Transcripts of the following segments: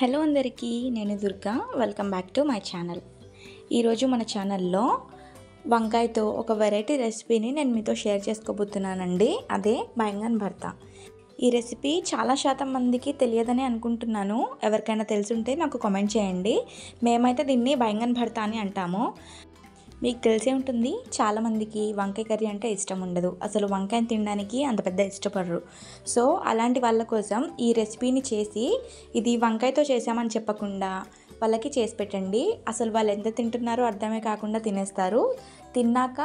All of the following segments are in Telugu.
హలో అందరికీ, నేను Durga. Welcome back to my channel. ఈరోజు మన ఛానల్లో వంకాయతో ఒక వెరైటీ రెసిపీని నేను మీతో షేర్ చేసుకోబోతున్నానండి. అదే బైంగన్ భర్త. ఈ రెసిపీ చాలా శాతం మందికి తెలియదని అనుకుంటున్నాను. ఎవరికైనా తెలుసుంటే నాకు కామెంట్ చేయండి. మేమైతే దీన్ని బైంగన్ భర్త అని అంటాము. మీకు తెలిసే ఉంటుంది, చాలామందికి వంకాయ కర్రీ అంటే ఇష్టం ఉండదు. అసలు వంకాయని తినడానికి అంత పెద్ద ఇష్టపడరు. సో అలాంటి వాళ్ళ కోసం ఈ రెసిపీని చేసి, ఇది వంకాయతో చేసామని చెప్పకుండా వాళ్ళకి చేసి పెట్టండి. అసలు వాళ్ళు ఎంత తింటున్నారో అర్థమే కాకుండా తినేస్తారు. తిన్నాక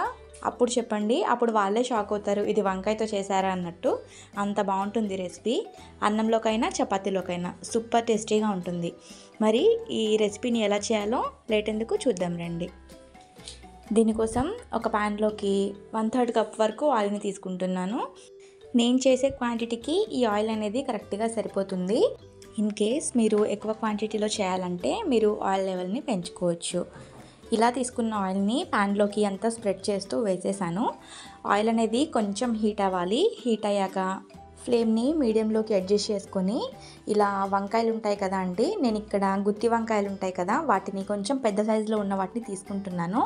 అప్పుడు చెప్పండి, అప్పుడు వాళ్ళే షాక్ అవుతారు, ఇది వంకాయతో చేశారా అన్నట్టు. అంత బాగుంటుంది రెసిపీ. అన్నంలోకైనా చపాతీలోకైనా సూపర్ టేస్టీగా ఉంటుంది. మరి ఈ రెసిపీని ఎలా చేయాలో లేట్ ఎందుకు చూద్దాం రండి. దీనికోసం ఒక ప్యాన్లోకి 1/3 కప్ వరకు ఆయిల్ని తీసుకుంటున్నాను. నేను చేసే క్వాంటిటీకి ఈ ఆయిల్ అనేది కరెక్ట్గా సరిపోతుంది. ఇన్ కేస్ మీరు ఎక్కువ క్వాంటిటీలో చేయాలంటే మీరు ఆయిల్ లెవెల్ని పెంచుకోవచ్చు. ఇలా తీసుకున్న ఆయిల్ని ప్యాన్లోకి అంతా స్ప్రెడ్ చేస్తూ వేసేసాను. ఆయిల్ అనేది కొంచెం హీట్ అవ్వాలి. హీట్ అయ్యాక ఫ్లేమ్ని మీడియంలోకి అడ్జస్ట్ చేసుకొని, ఇలా వంకాయలు ఉంటాయి కదా అండి, నేను ఇక్కడ గుత్తి వంకాయలు ఉంటాయి కదా, వాటిని కొంచెం పెద్ద సైజులో ఉన్న వాటిని తీసుకుంటున్నాను.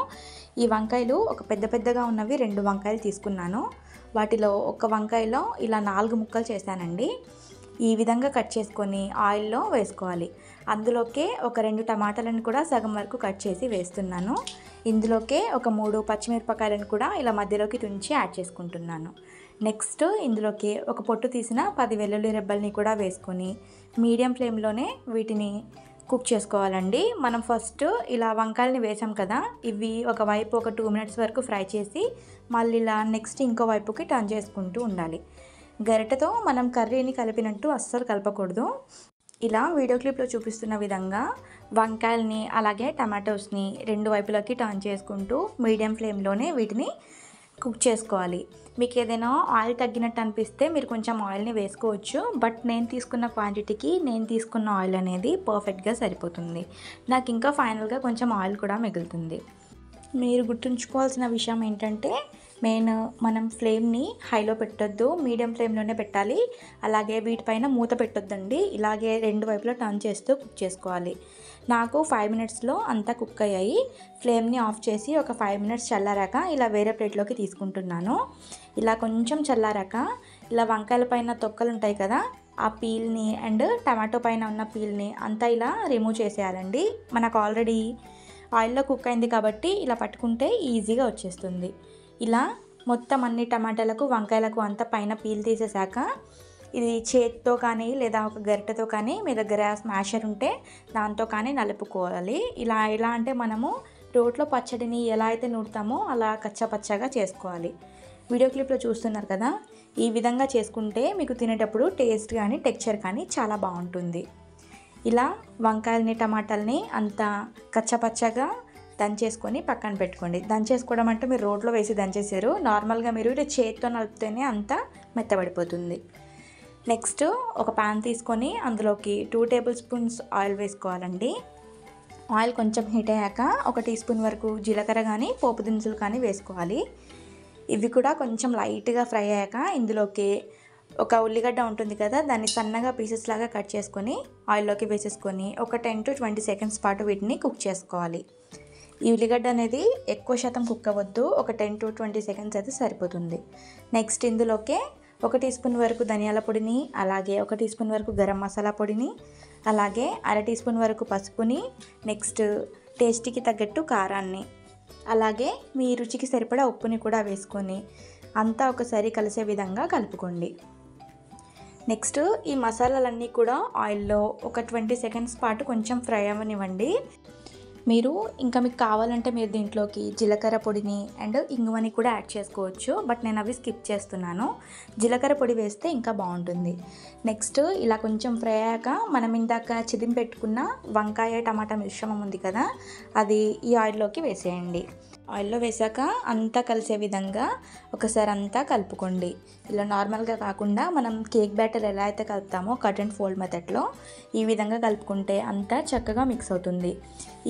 ఈ వంకాయలు ఒక పెద్దగా ఉన్నవి 2 వంకాయలు తీసుకున్నాను. వాటిలో ఒక వంకాయలో ఇలా 4 ముక్కలు చేశానండి. ఈ విధంగా కట్ చేసుకొని ఆయిల్లో వేసుకోవాలి. అందులోకే ఒక 2 టమాటాలను కూడా సగం వరకు కట్ చేసి వేస్తున్నాను. ఇందులోకే ఒక 3 పచ్చిమిరపకాయలను కూడా ఇలా మధ్యలోకి తుంచి యాడ్ చేసుకుంటున్నాను. నెక్స్ట్ ఇందులోకి ఒక పొట్టు తీసిన 10 వెల్లుల్లి రెబ్బల్ని కూడా వేసుకొని మీడియం ఫ్లేమ్లోనే వీటిని కుక్ చేసుకోవాలండి. మనం ఫస్ట్ ఇలా వంకాయలని వేసాం కదా, ఇవి ఒకవైపు ఒక 2 మినిట్స్ వరకు ఫ్రై చేసి మళ్ళీ ఇలా నెక్స్ట్ ఇంకో వైపుకి టర్న్ చేసుకుంటూ ఉండాలి. గరిటెతో మనం కర్రీని కలిపినట్టు అస్సలు కలపకూడదు. ఇలా వీడియో క్లిప్లో చూపిస్తున్న విధంగా వంకాయల్ని అలాగే టమాటోస్ని 2 వైపులకి టర్న్ చేసుకుంటూ మీడియం ఫ్లేమ్లోనే వీటిని కుక్ చేసుకోవాలి. మీకు ఏదైనా ఆయిల్ తగ్గినట్టు అనిపిస్తే మీరు కొంచెం ఆయిల్ని వేసుకోవచ్చు. బట్ నేను తీసుకున్న క్వాంటిటీకి నేను తీసుకున్న ఆయిల్ అనేది పర్ఫెక్ట్గా సరిపోతుంది. నాకు ఇంకా ఫైనల్గా కొంచెం ఆయిల్ కూడా మిగులుతుంది. మీరు గుర్తుంచుకోవాల్సిన విషయం ఏంటంటే, మనం ఫ్లేమ్ని హైలో పెట్టొద్దు, మీడియం ఫ్లేమ్లోనే పెట్టాలి. అలాగే వీటిపైన మూత పెట్టొద్దండి. ఇలాగే 2 వైపులా టర్న్ చేస్తూ కుక్ చేసుకోవాలి. నాకు 5 మినిట్స్లో అంతా కుక్ అయ్యాయి. ఫ్లేమ్ని ఆఫ్ చేసి ఒక 5 మినిట్స్ చల్లారాక ఇలా వేరే ప్లేట్లోకి తీసుకుంటున్నాను. ఇలా కొంచెం చల్లారాక ఇలా వంకాయల పైన తొక్కలు ఉంటాయి కదా, ఆ పీల్ని అండ్ టమాటో పైన ఉన్న పీల్ని అంతా ఇలా రిమూవ్ చేసేయాలండి. మనకు ఆల్రెడీ ఆయిల్లో కుక్ అయింది కాబట్టి ఇలా పట్టుకుంటే ఈజీగా వచ్చేస్తుంది. ఇలా మొత్తం అన్ని టమాటాలకు వంకాయలకు అంతా పైన పీల్ తీసేసాక ఇది చేతితో కానీ లేదా ఒక గరిటెతో కానీ, మీ దగ్గర స్మాషర్ ఉంటే దాంతో కానీ నలుపుకోవాలి. ఇలా ఎలా అంటే మనము రోట్లో పచ్చడిని ఎలా అయితే నూరుతామో అలా కచ్చపచ్చగా చేసుకోవాలి. వీడియో క్లిప్లో చూస్తున్నారు కదా, ఈ విధంగా చేసుకుంటే మీకు తినేటప్పుడు టేస్ట్ కానీ టెక్స్చర్ కానీ చాలా బాగుంటుంది. ఇలా వంకాయలని టమాటాలని అంతా కచ్చపచ్చగా దంచేసుకొని పక్కన పెట్టుకోండి. దంచేసుకోవడం అంటే మీరు రోట్లో వేసి దంచేసారు, నార్మల్గా మీరు ఇలా చేతితో నలిపితేనే అంతా మెత్తబడిపోతుంది. నెక్స్ట్ ఒక ప్యాన్ తీసుకొని అందులోకి 2 టేబుల్ స్పూన్స్ ఆయిల్ వేసుకోవాలండి. ఆయిల్ కొంచెం హీట్ అయ్యాక 1 టీ స్పూన్ వరకు జీలకర్ర కానీ పోపు దినుసులు కానీ వేసుకోవాలి. ఇవి కూడా కొంచెం లైట్గా ఫ్రై అయ్యాక ఇందులోకి ఒక ఉల్లిగడ్డ ఉంటుంది కదా, దాన్ని సన్నగా పీసెస్ లాగా కట్ చేసుకొని ఆయిల్లోకి వేసేసుకొని ఒక 10 to 20 సెకండ్స్ పాటు వీటిని కుక్ చేసుకోవాలి. ఈ ఉల్లిగడ్డ అనేది ఎక్కువ శాతం కుక్ అవ్వద్దు, ఒక 10 to 20 సెకండ్స్ అయితే సరిపోతుంది. నెక్స్ట్ ఇందులోకే 1 టీ స్పూన్ వరకు ధనియాల పొడిని, అలాగే 1 టీ స్పూన్ వరకు గరం మసాలా పొడిని, అలాగే 1/2 టీ స్పూన్ వరకు పసుపుని, నెక్స్ట్ టేస్ట్కి తగ్గట్టు కారాన్ని, అలాగే మీ రుచికి సరిపడా ఉప్పుని కూడా వేసుకొని అంతా ఒకసారి కలిసే విధంగా కలుపుకోండి. నెక్స్ట్ ఈ మసాలాలన్నీ కూడా ఆయిల్లో ఒక 20 సెకండ్స్ పాటు కొంచెం ఫ్రై అవ్వనివ్వండి. మీకు కావాలంటే మీరు దీంట్లోకి జీలకర్ర పొడిని అండ్ ఇంగువని కూడా యాడ్ చేసుకోవచ్చు. బట్ నేను అవి స్కిప్ చేస్తున్నాను. జీలకర్ర పొడి వేస్తే ఇంకా బాగుంటుంది. నెక్స్ట్ ఇలా కొంచెం ఫ్రై అయ్యాక మనం ఇందాక చిదిమి పెట్టుకున్న వంకాయ టమాటా మిశ్రమం ఉంది కదా, అది ఈ ఆయిల్లోకి వేసేయండి. ఆయిల్లో వేసాక అంతా కలిసే విధంగా ఒకసారి అంతా కలుపుకోండి. ఇలా నార్మల్గా కాకుండా మనం కేక్ బ్యాటర్ ఎలా అయితే కలుపుతామో కట్ అండ్ ఫోల్డ్ మెథడ్లో ఈ విధంగా కలుపుకుంటే అంతా చక్కగా మిక్స్ అవుతుంది.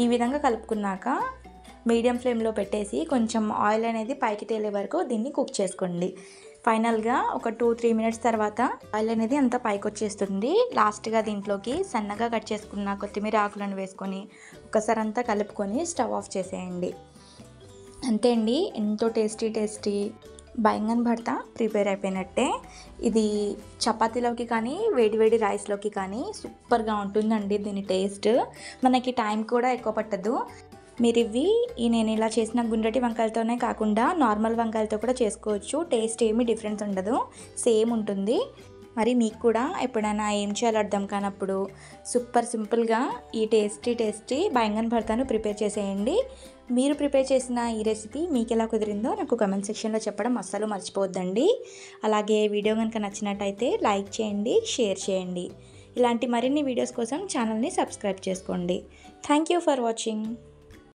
ఈ విధంగా కలుపుకున్నాక మీడియం ఫ్లేమ్లో పెట్టేసి కొంచెం ఆయిల్ అనేది పైకి తేలే వరకు దీన్ని కుక్ చేసుకోండి. ఫైనల్గా ఒక 2-3 మినిట్స్ తర్వాత ఆయిల్ అనేది అంతా పైకి వచ్చేస్తుంది. లాస్ట్గా దీంట్లోకి సన్నగా కట్ చేసుకున్న కొత్తిమీర ఆకులను వేసుకొని ఒకసారి అంతా కలుపుకొని స్టవ్ ఆఫ్ చేసేయండి. అంతే అండి, ఎంతో టేస్టీ బైంగన్ భర్త ప్రిపేర్ అయిపోయినట్టే. ఇది చపాతీలోకి కానీ వేడి రైస్లోకి కానీ సూపర్గా ఉంటుందండి. దీని టేస్ట్ మనకి టైం కూడా ఎక్కువ పట్టదు. మీరు నేను ఇలా చేసిన గుండ్రటి వంకాయలతోనే కాకుండా నార్మల్ వంకాయలతో కూడా చేసుకోవచ్చు. టేస్ట్ ఏమీ డిఫరెన్స్ ఉండదు, సేమ్ ఉంటుంది. మరి మీకు కూడా ఎప్పుడైనా ఏం చేయాలో అర్థం కానప్పుడు సూపర్ సింపుల్గా ఈ టేస్టీ బైంగన్ భర్తను ప్రిపేర్ చేసేయండి. మీరు ప్రిపేర్ చేసిన ఈ రెసిపీ మీకు ఎలా కుదిరిందో నాకు కమెంట్ సెక్షన్లో చెప్పడం అస్సలు మర్చిపోవద్దండి. అలాగే వీడియో కనుక నచ్చినట్టయితే లైక్ చేయండి, షేర్ చేయండి. ఇలాంటి మరిన్ని వీడియోస్ కోసం ఛానల్ని సబ్స్క్రైబ్ చేసుకోండి. Thank you for watching.